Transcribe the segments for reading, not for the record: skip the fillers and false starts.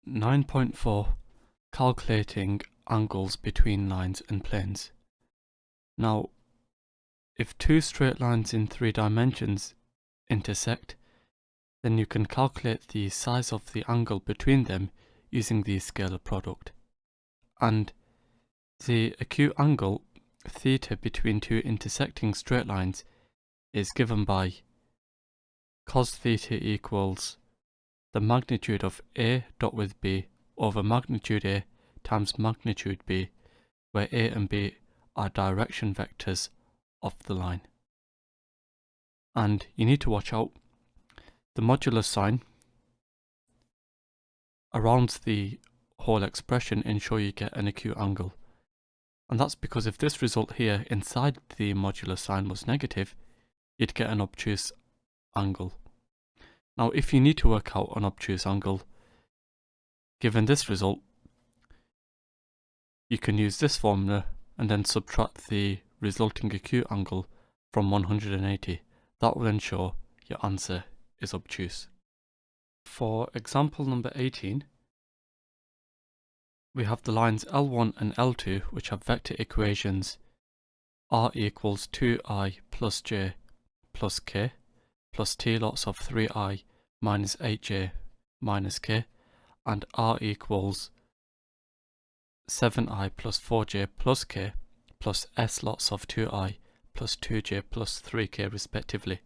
9.4 Calculating angles between lines and planes. Now, if two straight lines in 3 dimensions intersect, then you can calculate the size of the angle between them using the scalar product. And the acute angle theta between two intersecting straight lines is given by cos theta equals the magnitude of A dot with B over magnitude A times magnitude B, where A and B are direction vectors of the line. And you need to watch out, the modulus sign around the whole expression ensure you get an acute angle. And that's because if this result here inside the modulus sign was negative, you'd get an obtuse angle. Now, if you need to work out an obtuse angle, given this result, you can use this formula and then subtract the resulting acute angle from 180. That will ensure your answer is obtuse. For example number 18, we have the lines L1 and L2 which have vector equations r equals 2i plus j plus k plus t lots of 3i minus 8j minus k, and r equals 7i plus 4j plus k plus s lots of 2i plus 2j plus 3k respectively.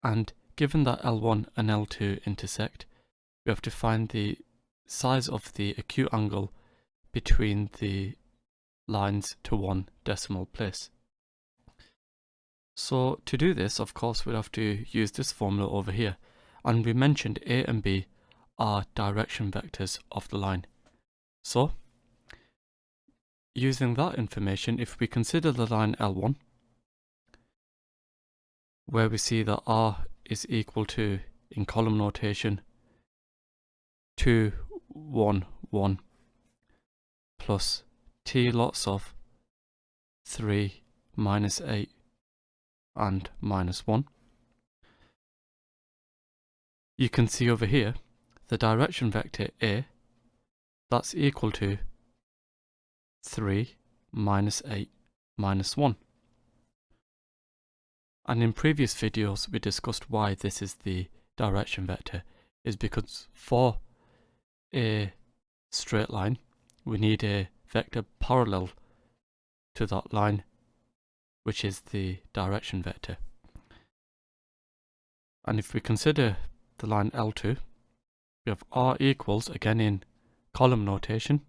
And given that L1 and L2 intersect, we have to find the size of the acute angle between the lines to one decimal place. So to do this, of course, we'll have to use this formula over here. And we mentioned A and B are direction vectors of the line. So, using that information, if we consider the line L1, where we see that R is equal to, in column notation, 2, 1, 1, plus T lots of 3, minus 8, and minus 1. You can see over here, the direction vector A, that's equal to 3, minus 8, minus 1. And in previous videos we discussed why this is the direction vector, is because for a straight line we need a vector parallel to that line, which is the direction vector. And if we consider the line L2, we have R equals, again in column notation,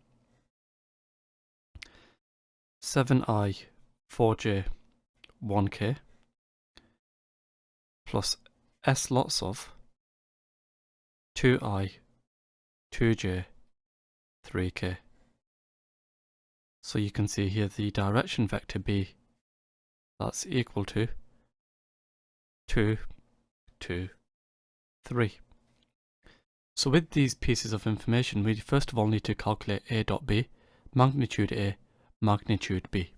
7i 4j 1k plus s lots of 2i 2j 3k. So you can see here the direction vector B, that's equal to 2, 2, 3. So with these pieces of information, we first of all need to calculate A dot B, magnitude A, magnitude B.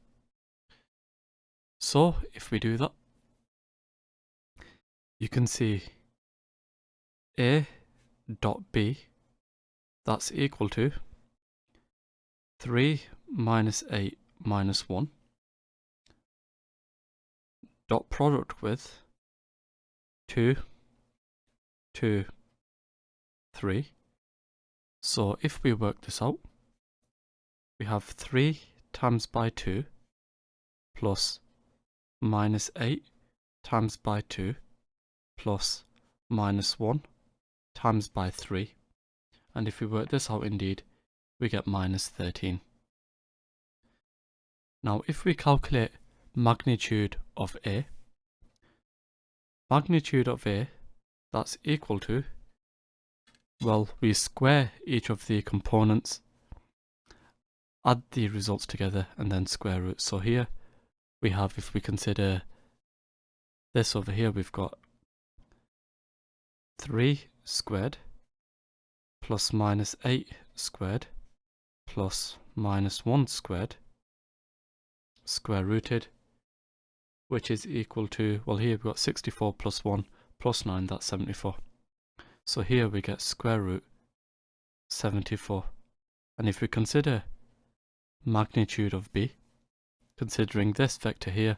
So if we do that, you can see A dot B, that's equal to 3 minus 8 minus 1 dot product with 2, 2, 3. So if we work this out, we have 3 times by 2 plus minus 8 times by 2 plus minus 1 times by 3. And if we work this out indeed, we get minus 13. Now if we calculate magnitude of A, that's equal to, well, we square each of the components, add the results together, and then square root. So here we have, if we consider this over here, we've got 3 squared plus minus 8 squared plus minus 1 squared square rooted, which is equal to, well, here we've got 64 plus 1 plus 9, that's 74. So here we get square root 74. And if we consider magnitude of b, considering this vector here,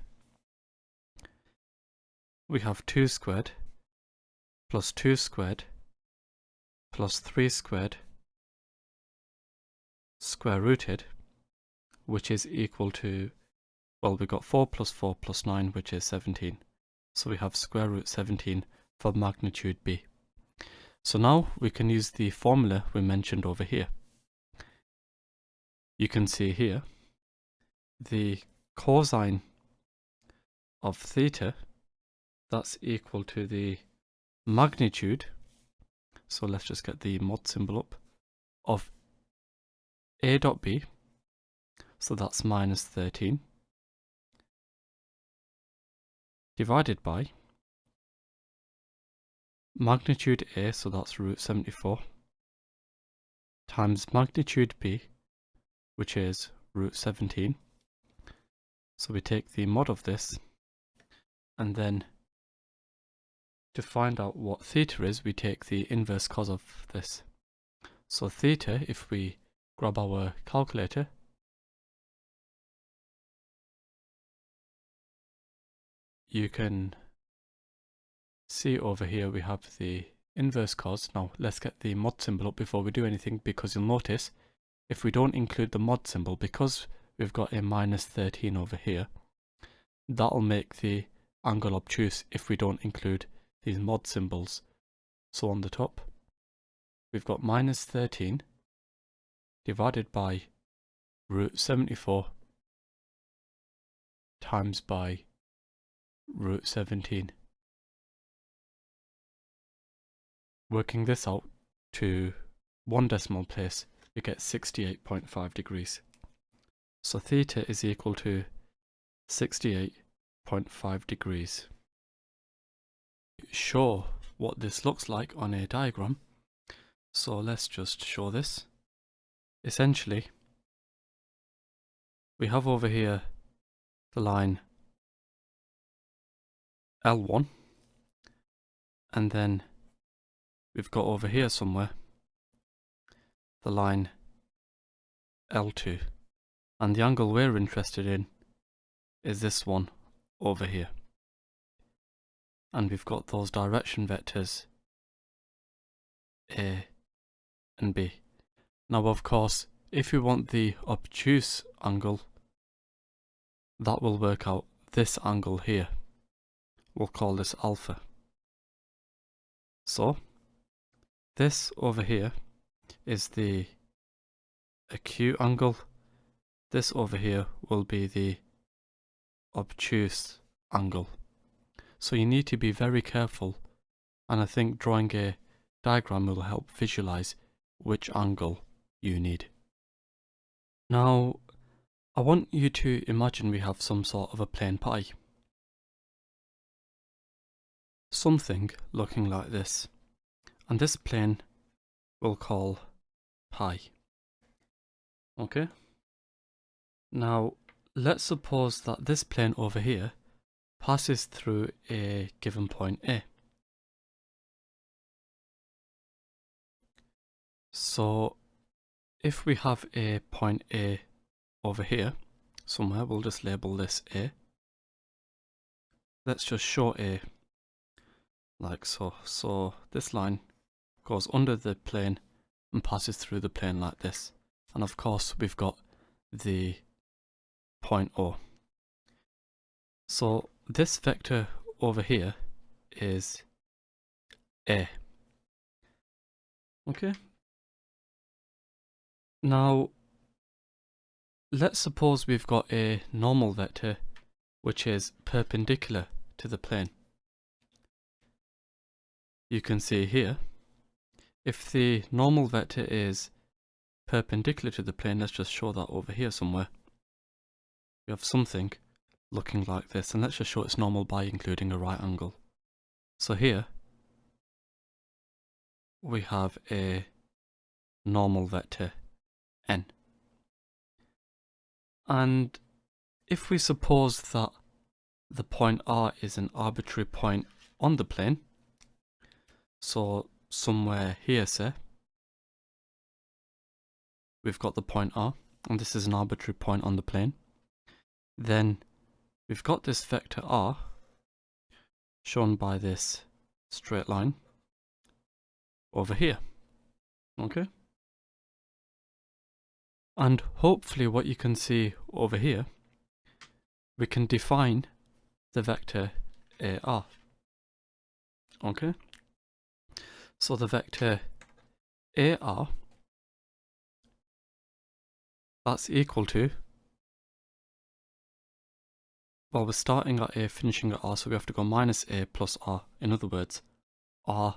we have 2 squared plus 2 squared plus 3 squared square rooted, which is equal to, well, we got 4 plus 4 plus 9, which is 17. So we have square root 17 for magnitude b. So now we can use the formula we mentioned over here. You can see here the cosine of theta, that's equal to the magnitude, so let's just get the mod symbol up, of a dot b, so that's minus 13, divided by magnitude a, so that's root 74, times magnitude b, which is root 17. So we take the mod of this, and then to find out what theta is, we take the inverse cos of this. So theta, if we grab our calculator, you can see over here we have the inverse cos. Now let's get the mod symbol up before we do anything, because you'll notice if we don't include the mod symbol, because we've got a minus 13 over here, that'll make the angle obtuse if we don't include these mod symbols. So on the top, we've got minus 13 divided by root 74 times by root 17. Working this out to one decimal place, we get 68.5 degrees. So theta is equal to 68.5 degrees. Show what this looks like on a diagram. So let's just show this. Essentially, we have over here the line L1, and then we've got over here somewhere the line L2, and the angle we're interested in is this one over here. And we've got those direction vectors A and B. Now of course, if we want the obtuse angle, that will work out this angle here. We'll call this alpha. So this over here is the acute angle. This over here will be the obtuse angle. So you need to be very careful, and I think drawing a diagram will help visualize which angle you need. Now I want you to imagine we have some sort of a plane pie. Something looking like this, and this plane we'll call pi. Okay? Now let's suppose that this plane over here passes through a given point A. So if we have a point A over here somewhere, we'll just label this A. Let's just show A like so. So this line goes under the plane and passes through the plane like this. And of course we've got the point O. So this vector over here is A. Okay. Now let's suppose we've got a normal vector which is perpendicular to the plane. You can see here, if the normal vector is perpendicular to the plane, let's just show that over here somewhere. We have something looking like this, and let's just show its normal by including a right angle. So here we have a normal vector n. And if we suppose that the point R is an arbitrary point on the plane, so somewhere here say, we've got the point R, and this is an arbitrary point on the plane. Then we've got this vector R shown by this straight line over here. Okay? And hopefully what you can see over here, we can define the vector AR. Okay? So the vector AR, that's equal to, well, we're starting at A, finishing at R, so we have to go minus A plus R. In other words, R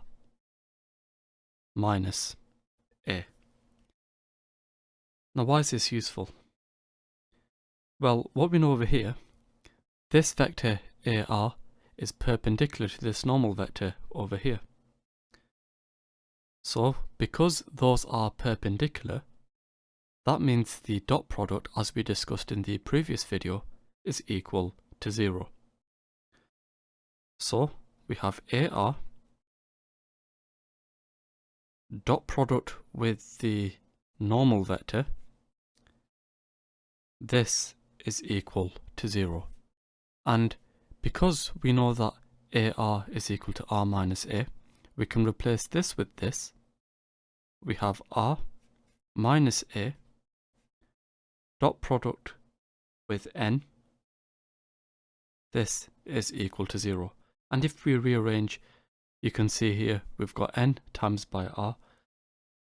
minus A. Now, why is this useful? Well, what we know over here, this vector AR is perpendicular to this normal vector over here. So, because those are perpendicular, that means the dot product, as we discussed in the previous video, is equal to 0. So, we have AR dot product with the normal vector. This is equal to 0. And because we know that AR is equal to R minus A, we can replace this with this. We have R minus A dot product with N. This is equal to 0. And if we rearrange, you can see here we've got N times by R.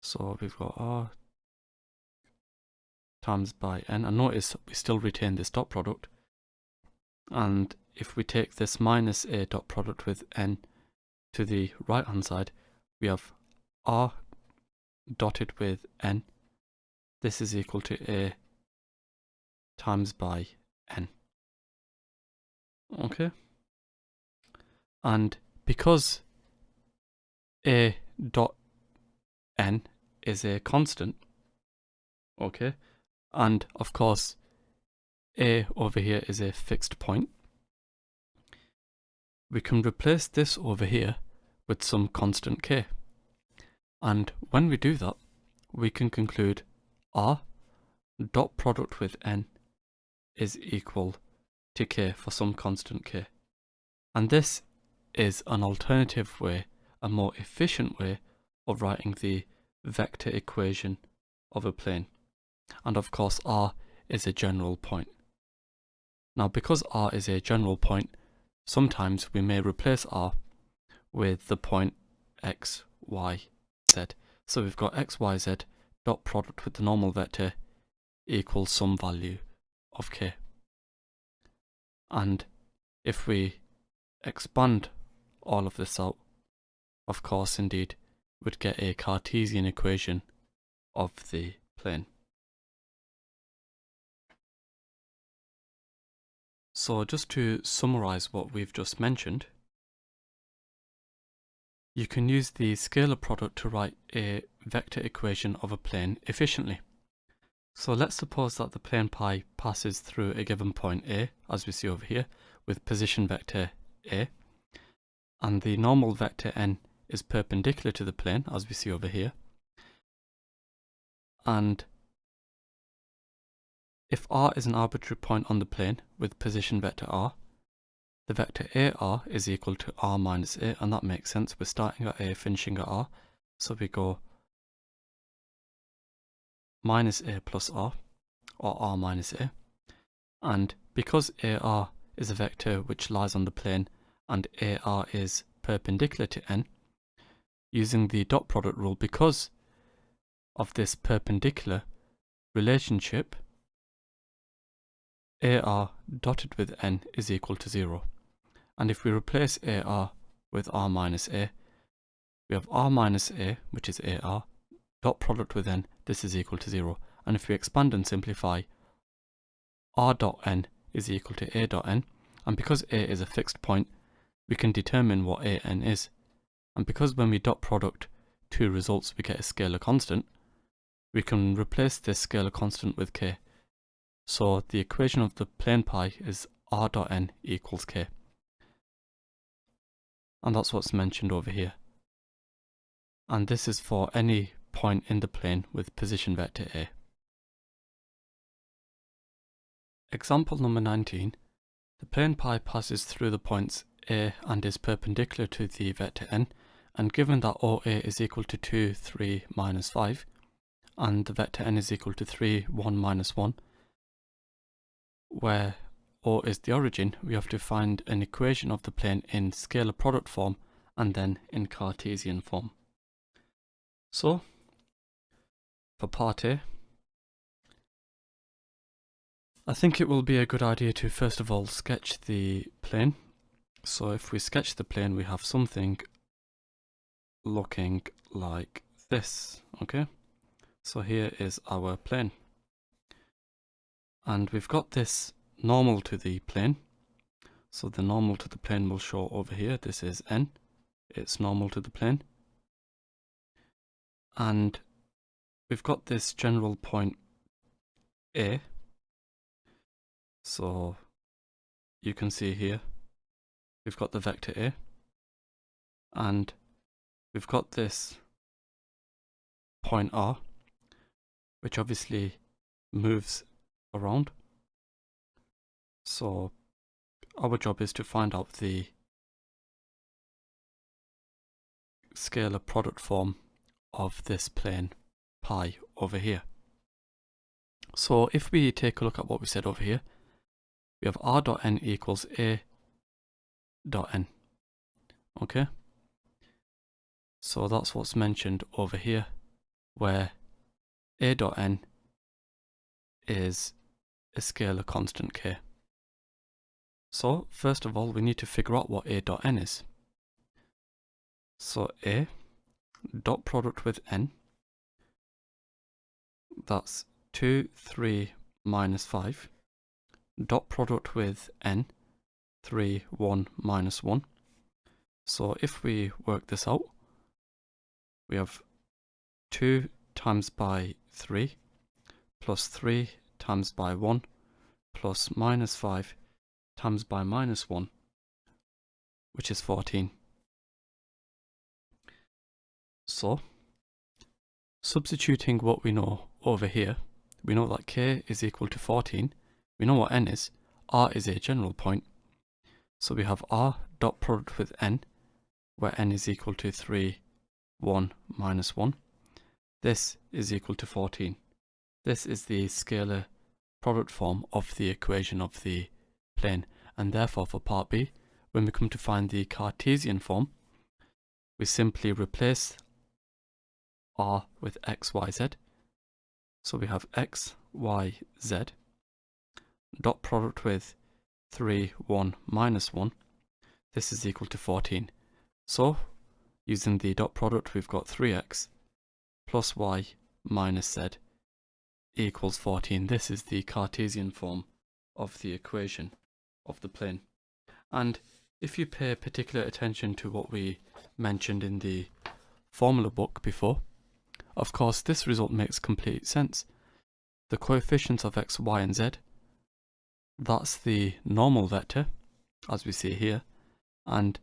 So we've got R times by N. And notice we still retain this dot product. And if we take this minus A dot product with N to the right hand side, we have R dotted with N. This is equal to A times by N. Okay? And because A dot N is a constant, okay, and of course A over here is a fixed point, we can replace this over here with some constant K. And when we do that, we can conclude R dot product with N is equal to K for some constant K. And this is an alternative way, a more efficient way of writing the vector equation of a plane. And of course R is a general point. Now because R is a general point, sometimes we may replace R with the point x, y, z. So we've got x, y, z dot product with the normal vector equals some value of k. And if we expand all of this out, of course indeed we'd get a Cartesian equation of the plane. So just to summarize what we've just mentioned, you can use the scalar product to write a vector equation of a plane efficiently. So let's suppose that the plane pi passes through a given point A, as we see over here, with position vector A, and the normal vector n is perpendicular to the plane, as we see over here. And if r is an arbitrary point on the plane with position vector r, the vector AR is equal to r minus a, and that makes sense. We're starting at A, finishing at r, so we go minus a plus r, or r minus a. And because AR is a vector which lies on the plane and AR is perpendicular to n, using the dot product rule, because of this perpendicular relationship, AR dotted with n is equal to 0. And if we replace AR with r minus a, we have r minus a, which is AR, dot product with n, this is equal to 0. And if we expand and simplify, r dot n is equal to a dot n, and because a is a fixed point, we can determine what a n is. And because when we dot product two results we get a scalar constant, we can replace this scalar constant with k. So the equation of the plane pi is r dot n equals k. And that's what's mentioned over here. And this is for any point in the plane with position vector A. Example number 19. The plane pi passes through the points A and is perpendicular to the vector n, and given that OA is equal to 2, 3, minus 5, and the vector n is equal to 3, 1, minus 1, where O is the origin, we have to find an equation of the plane in scalar product form and then in Cartesian form. So, for part A, I think it will be a good idea to first of all sketch the plane. So if we sketch the plane, we have something looking like this, okay? So here is our plane. And we've got this normal to the plane. So the normal to the plane will show over here. This is n. It's normal to the plane. And we've got this general point A. So you can see here, we've got the vector A. And we've got this point R, which obviously moves around. So our job is to find out the scalar product form of this plane pi over here. So if we take a look at what we said over here, we have r dot n equals a dot n. Okay? So that's what's mentioned over here, where a dot n is a scalar constant k. So first of all, we need to figure out what a dot n is. So a dot product with n, that's 2, 3, minus 5, dot product with n, 3, 1, minus 1. So if we work this out, we have 2 times by 3 plus 3 times by 1 plus minus 5 times by minus 1, which is 14. So, substituting what we know over here, we know that k is equal to 14, we know what n is, r is a general point, so we have r dot product with n, where n is equal to 3, 1, minus 1. This is equal to 14. This is the scalar product form of the equation of the plane, and therefore for part B, when we come to find the Cartesian form, we simply replace r with x, y, z. So we have x, y, z, dot product with 3, 1, minus 1. This is equal to 14. So, using the dot product, we've got 3x plus y minus z equals 14. This is the Cartesian form of the equation of the plane. And if you pay particular attention to what we mentioned in the formula book before, of course this result makes complete sense. The coefficients of x, y and z, that's the normal vector, as we see here, and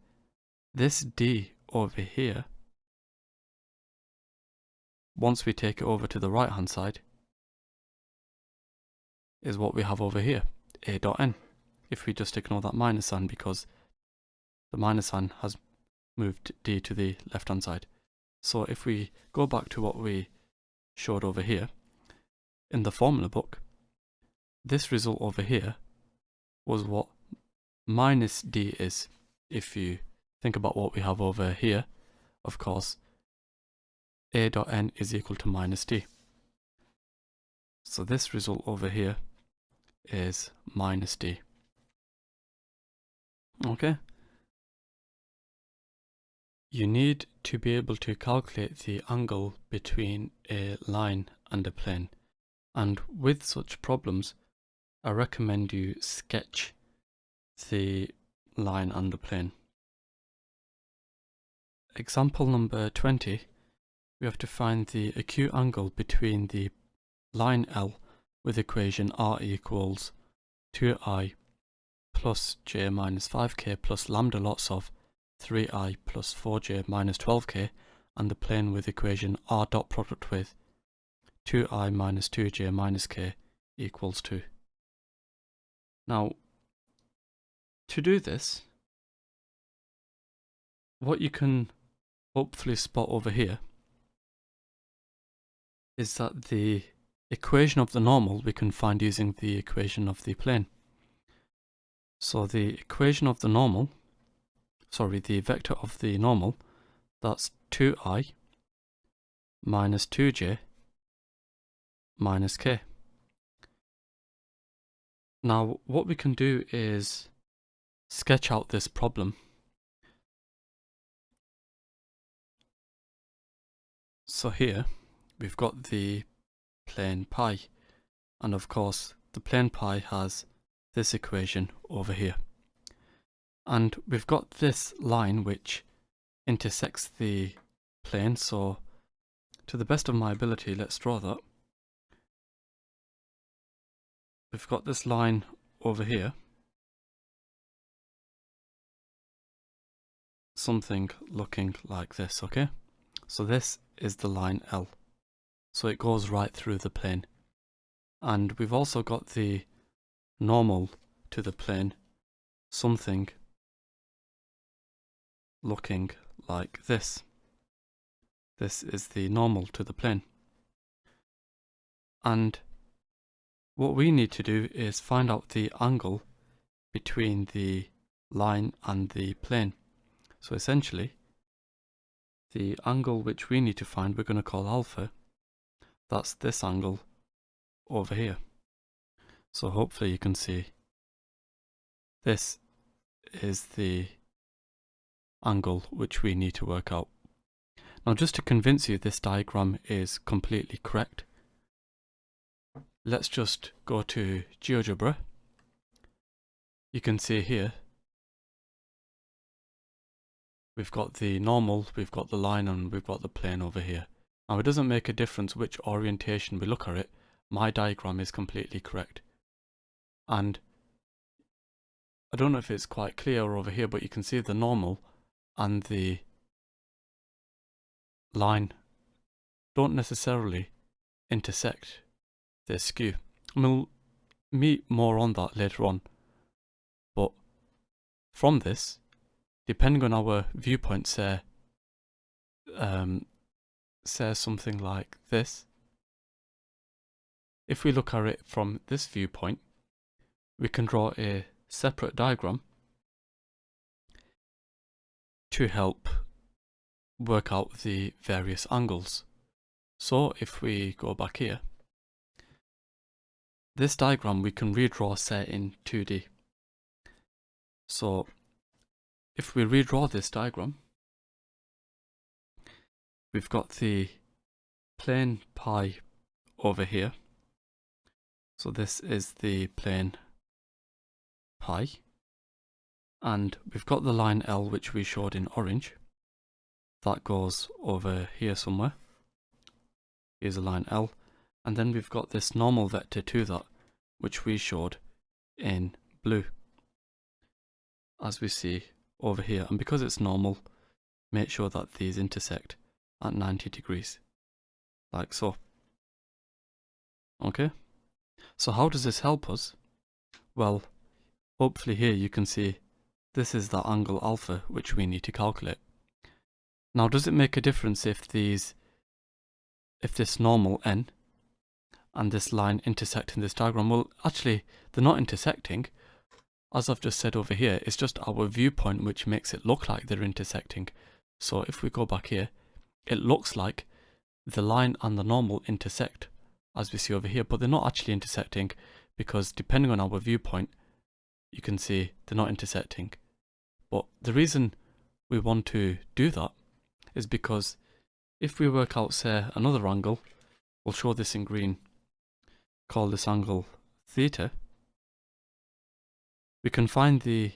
this d over here, once we take it over to the right hand side, is what we have over here, a dot n, if we just ignore that minus sign because the minus sign has moved d to the left hand side. So if we go back to what we showed over here, in the formula book, this result over here was what minus d is. If you think about what we have over here, of course, a dot n is equal to minus d. So this result over here is minus d. Okay? You need to be able to calculate the angle between a line and a plane. And with such problems, I recommend you sketch the line and the plane. Example number 20, we have to find the acute angle between the line L with equation r equals 2i plus j minus 5k plus lambda lots of 3i plus 4j minus 12k, and the plane with equation r dot product with 2i minus 2j minus k equals 2. Now, to do this, what you can hopefully spot over here is that the equation of the normal we can find using the equation of the plane. So the equation of the normal, the vector of the normal, that's 2i minus 2j minus k. Now what we can do is sketch out this problem. So here we've got the plane pi, and of course the plane pi has this equation over here, and we've got this line which intersects the plane. So to the best of my ability, let's draw that. We've got this line over here, something looking like this, okay? So this is the line L, so it goes right through the plane. And we've also got the normal to the plane, something looking like this. This is the normal to the plane. And what we need to do is find out the angle between the line and the plane. So essentially, the angle which we need to find, we're going to call alpha. That's this angle over here. So hopefully you can see this is the angle which we need to work out. Now, just to convince you this diagram is completely correct, let's just go to GeoGebra. You can see here we've got the normal, we've got the line, and we've got the plane over here. Now it doesn't make a difference which orientation we look at it, my diagram is completely correct. And I don't know if it's quite clear over here, but you can see the normal and the line don't necessarily intersect, they're skew. And we'll meet more on that later on. But from this, depending on our viewpoint, say something like this. If we look at it from this viewpoint, we can draw a separate diagram to help work out the various angles. So if we go back here, this diagram we can redraw say in 2D. So if we redraw this diagram, we've got the plane pi over here. So this is the plane pi, and we've got the line L which we showed in orange. That goes over here somewhere. Here's a line L, and then we've got this normal vector to that which we showed in blue, as we see over here. And because it's normal, make sure that these intersect at 90 degrees, like so. Okay, so how does this help us? Well, hopefully here you can see this is the angle alpha which we need to calculate. Now, does it make a difference if this normal n and this line intersect in this diagram? Well, actually they're not intersecting. As I've just said over here, it's just our viewpoint which makes it look like they're intersecting. So if we go back here, it looks like the line and the normal intersect, as we see over here, but they're not actually intersecting, because depending on our viewpoint, you can see they're not intersecting. But the reason we want to do that is because if we work out, say, another angle, we'll show this in green, call this angle theta, we can find the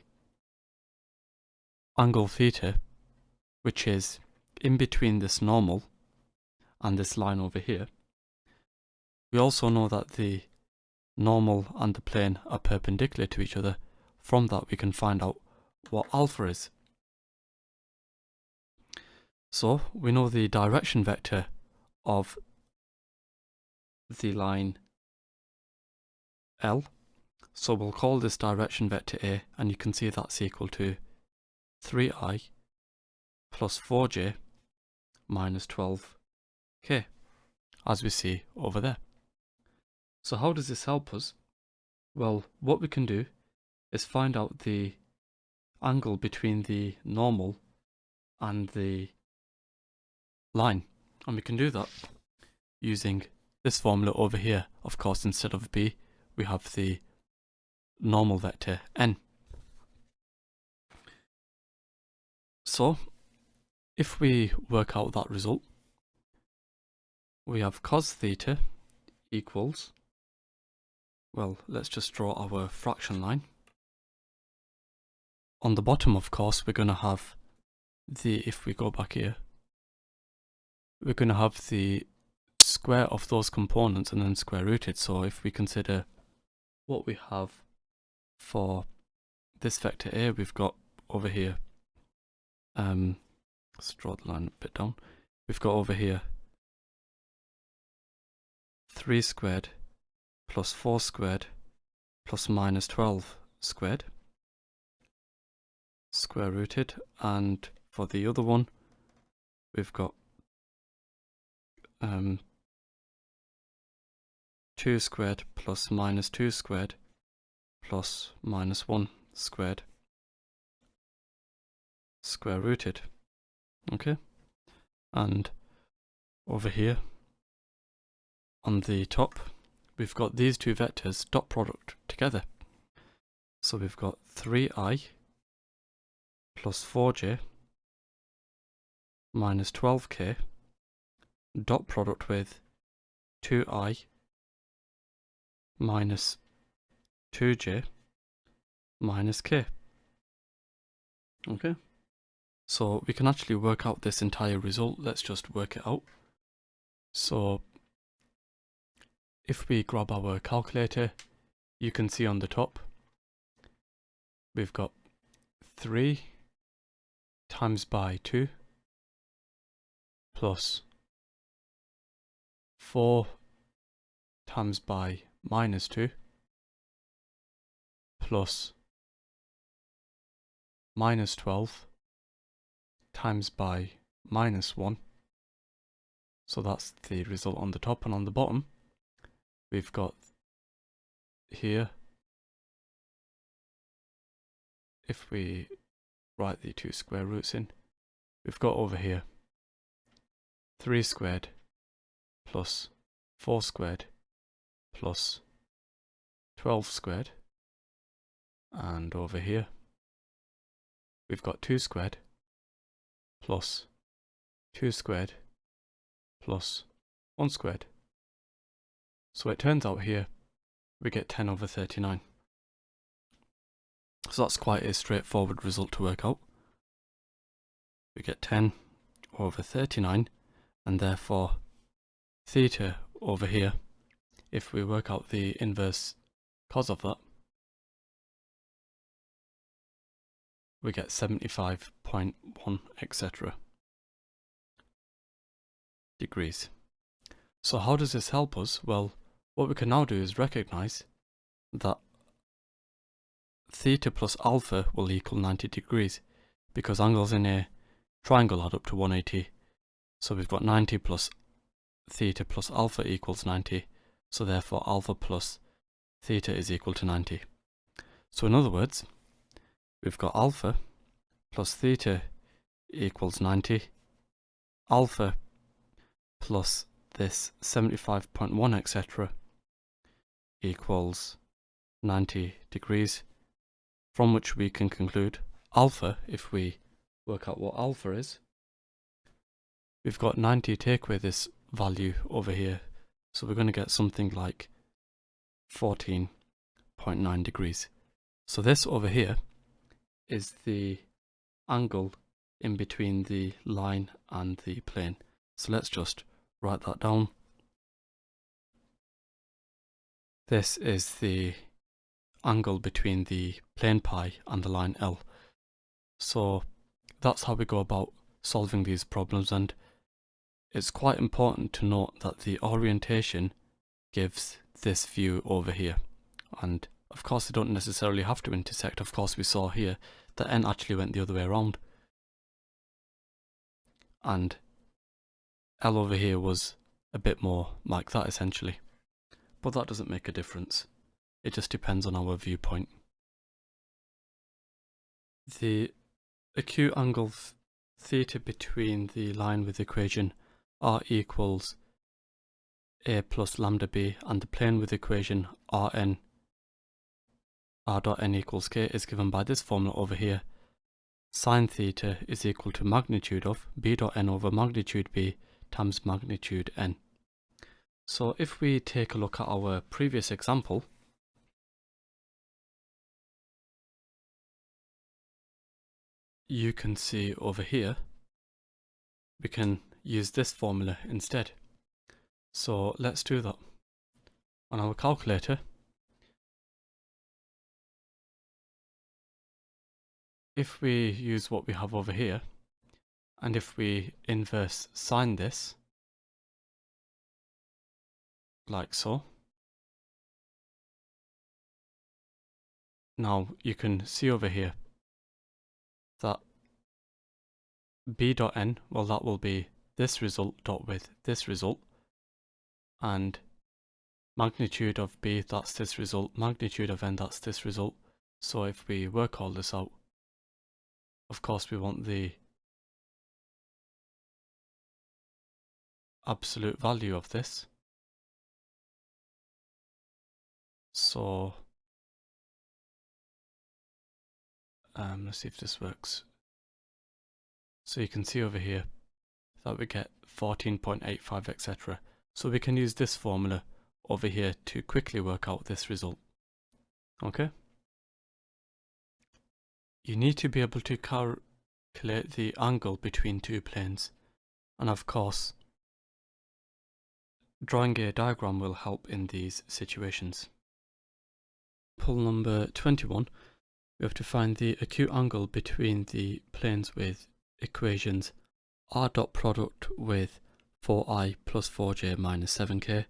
angle theta, which is in between this normal and this line over here. We also know that the normal and the plane are perpendicular to each other. From that we can find out what alpha is. So we know the direction vector of the line L, So we'll call this direction vector A, and you can see that's equal to 3i plus 4j minus 12k, as we see over there. So how does this help us? Well, what we can do is find out the angle between the normal and the line, and we can do that using this formula over here. Of course, instead of b, we have the normal vector n. So if we work out that result, we have cos theta equals, well, let's just draw our fraction line. On the bottom, of course, we're going to have if we go back here, we're going to have the square of those components and then square rooted. So if we consider what we have for this vector A, we've got over here, let's draw the line a bit down. We've got over here 3 squared plus 4 squared plus minus 12 squared, square rooted, and for the other one we've got 2 squared plus minus 2 squared plus minus 1 squared, square rooted. Okay, and over here on the top we've got these two vectors dot product together. So we've got 3i plus 4j minus 12k dot product with 2i minus 2j minus k. Okay, so we can actually work out this entire result. Let's just work it out. So if we grab our calculator, you can see on the top we've got 3 times by 2 plus 4 times by minus 2 plus minus 12 times by minus 1. So that's the result on the top, and on the bottom we've got here, if we write the two square roots in, we've got over here 3 squared plus 4 squared plus 12 squared, and over here we've got 2 squared plus 2 squared plus 1 squared. So it turns out here we get 10 over 39. So that's quite a straightforward result to work out. We get 10 over 39, and therefore theta over here, if we work out the inverse cos of that, we get 75.1 etc. degrees. So how does this help us? Well, what we can now do is recognize that theta plus alpha will equal 90 degrees, because angles in a triangle add up to 180. So we've got 90 plus theta plus alpha equals 90. So therefore alpha plus theta is equal to 90. So in other words, we've got alpha plus theta equals 90. Alpha plus this 75.1 etc. equals 90 degrees, from which we can conclude alpha, if we work out what alpha is, we've got 90 take away this value over here, so we're going to get something like 14.9 degrees. So this over here is the angle in between the line and the plane. So let's just write that down. This is the angle between the plane pi and the line L. So that's how we go about solving these problems, and it's quite important to note that the orientation gives this view over here, and Of course, they don't necessarily have to intersect. Of course, we saw here that n actually went the other way around. And L over here was a bit more like that, essentially. But that doesn't make a difference. It just depends on our viewpoint. The acute angle theta between the line with the equation r equals a plus lambda b and the plane with the equation r dot n equals k is given by this formula over here. Sine theta is equal to magnitude of b dot n over magnitude b times magnitude n. So if we take a look at our previous example, you can see over here we can use this formula instead. So let's do that. On our calculator, if we use what we have over here, and if we inverse sine this, like so, now you can see over here that b dot n, well, that will be this result dot with this result, and magnitude of b, that's this result, magnitude of n, that's this result. So if we work all this out, of course we want the absolute value of this. So let's see if this works. So you can see over here that we get 14.85, etc. So we can use this formula over here to quickly work out this result. Okay? You need to be able to calculate the angle between two planes, and of course drawing a diagram will help in these situations. Example number 21, we have to find the acute angle between the planes with equations r dot product with 4i plus 4j minus 7k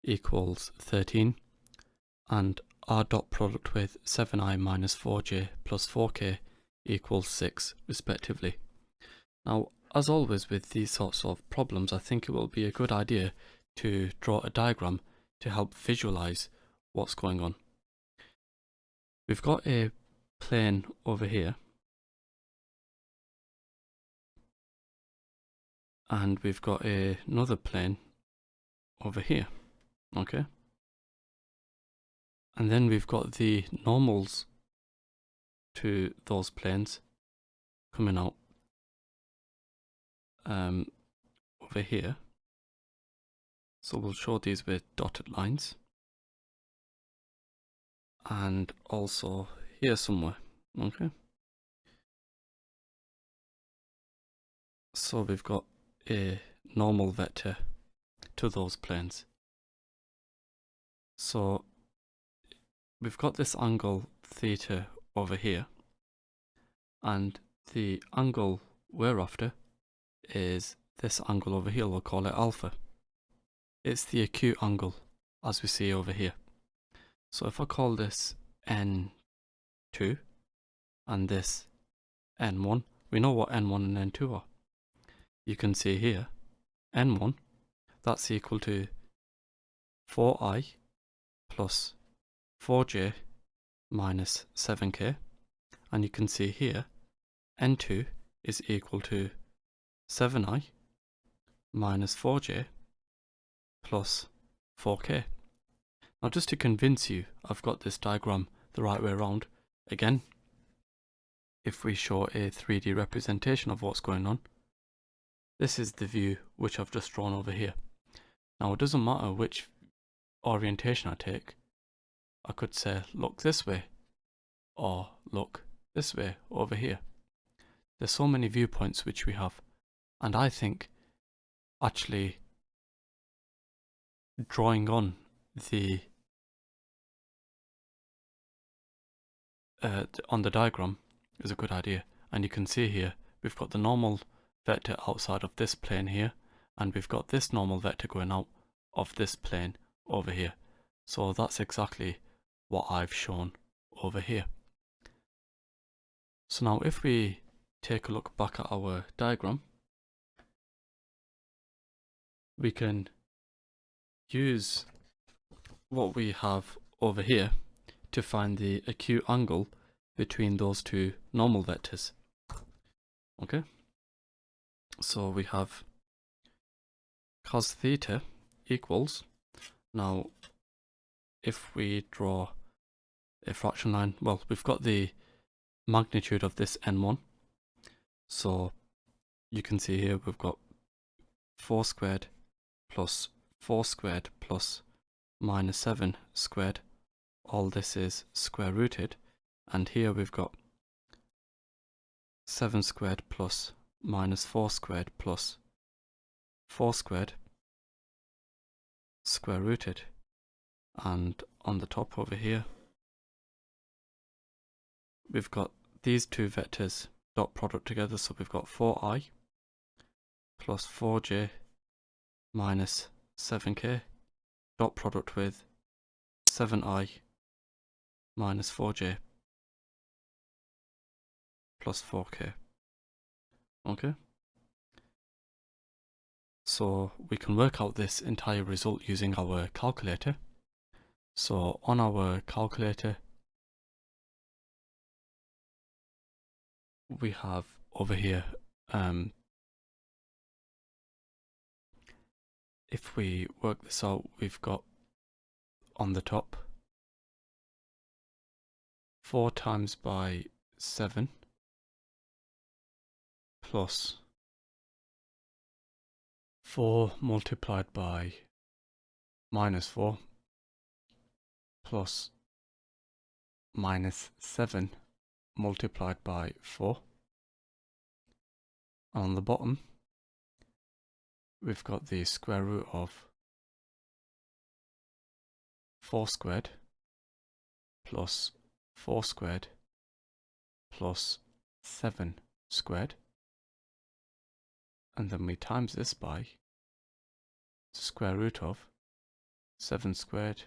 equals 13 and r dot product with 7i minus 4j plus 4k equals 6 respectively. Now, as always with these sorts of problems, I think it will be a good idea to draw a diagram to help visualize what's going on. We've got a plane over here, and we've got another plane over here, okay? And then we've got the normals to those planes coming out over here. So we'll show these with dotted lines. And also here somewhere, okay? So we've got a normal vector to those planes. So we've got this angle theta over here, and the angle we're after is this angle over here. We'll call it alpha. It's the acute angle, as we see over here. So if I call this N2 and this N1, we know what N1 and N2 are. You can see here, N1, that's equal to 4i plus 4j minus 7k, and you can see here, N2 is equal to 7i minus 4j plus 4k. Now, just to convince you I've got this diagram the right way around, again, if we show a 3D representation of what's going on, this is the view which I've just drawn over here. Now, it doesn't matter which orientation I take. I could say look this way or look this way over here. There's so many viewpoints which we have, and I think actually drawing on the diagram is a good idea. And you can see here we've got the normal vector outside of this plane here, and we've got this normal vector going out of this plane over here. So that's exactly what I've shown over here. So now if we take a look back at our diagram, we can use what we have over here to find the acute angle between those two normal vectors. Okay, so we have cos theta equals, now if we draw a fraction line, well, we've got the magnitude of this n1, so you can see here we've got 4 squared plus 4 squared plus minus 7 squared. All this is square rooted, and here we've got 7 squared plus minus 4 squared plus 4 squared square rooted, and on the top over here we've got these two vectors dot product together, so we've got 4i plus 4j minus 7k dot product with 7i minus 4j plus 4k. Okay, so we can work out this entire result using our calculator. So on our calculator we have over here, if we work this out, we've got on the top 4 times by 7 plus 4 multiplied by minus 4 plus minus 7 multiplied by 4. And on the bottom we've got the square root of 4 squared plus 4 squared plus 7 squared, and then we times this by square root of 7 squared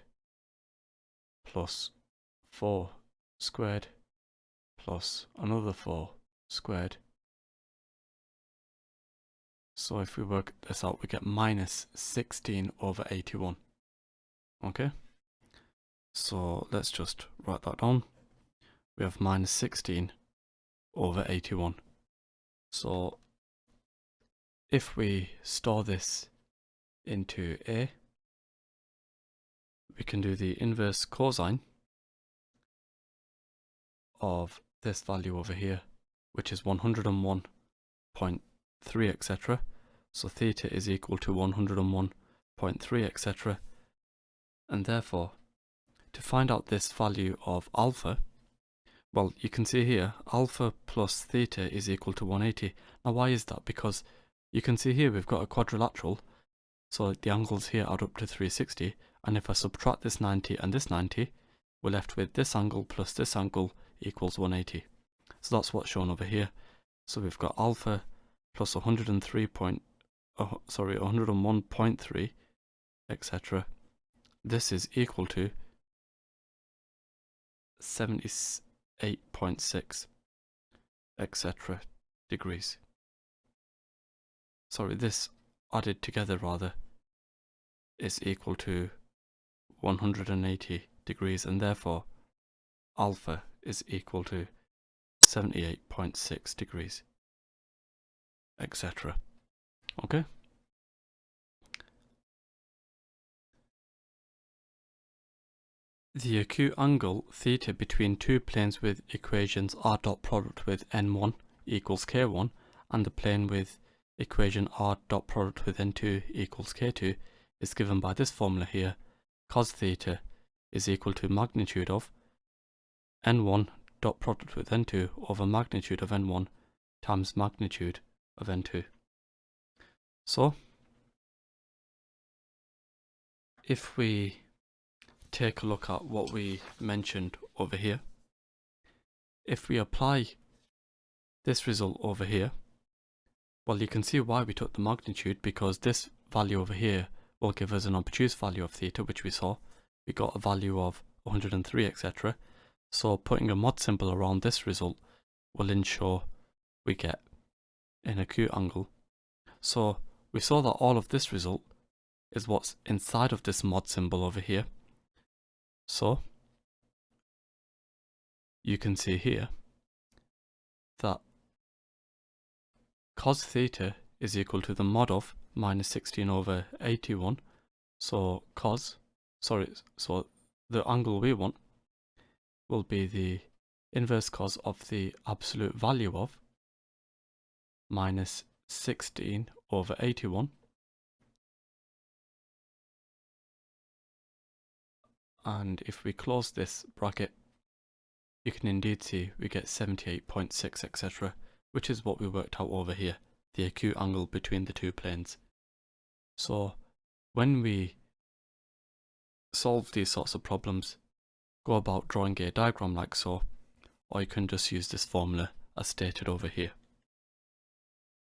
plus 4 squared plus another 4 squared. So if we work this out, we get minus 16 over 81. Okay, so let's just write that down. We have minus 16 over 81. So if we store this into A, we can do the inverse cosine of this value over here, which is 101.3 etc. So theta is equal to 101.3 etc. And therefore, to find out this value of alpha, well, you can see here alpha plus theta is equal to 180. Now why is that? Because you can see here we've got a quadrilateral, so the angles here add up to 360, and if I subtract this 90 and this 90, we're left with this angle plus this angle equals 180. So that's what's shown over here. So we've got alpha plus 101.3 etc. This is equal to 78.6 etc. degrees. Sorry, this added together rather is equal to 180 degrees, and therefore alpha is equal to 78.6 degrees etc. Okay, the acute angle theta between two planes with equations r dot product with n1 equals k1 and the plane with equation r dot product with n2 equals k2 is given by this formula here. Cos theta is equal to magnitude of n1 dot product with n2 over magnitude of n1 times magnitude of n2. So if we take a look at what we mentioned over here, if we apply this result over here, well, you can see why we took the magnitude, because this value over here will give us an obtuse value of theta, which we saw. We got a value of 103, etc. So putting a mod symbol around this result will ensure we get an acute angle. So we saw that all of this result is what's inside of this mod symbol over here. So you can see here that cos theta is equal to the mod of minus 16 over 81. So so the angle we want will be the inverse cos of the absolute value of minus 16 over 81. And if we close this bracket, you can indeed see we get 78.6, etc., which is what we worked out over here, the acute angle between the two planes. So when we solve these sorts of problems, go about drawing a diagram like so, or you can just use this formula as stated over here.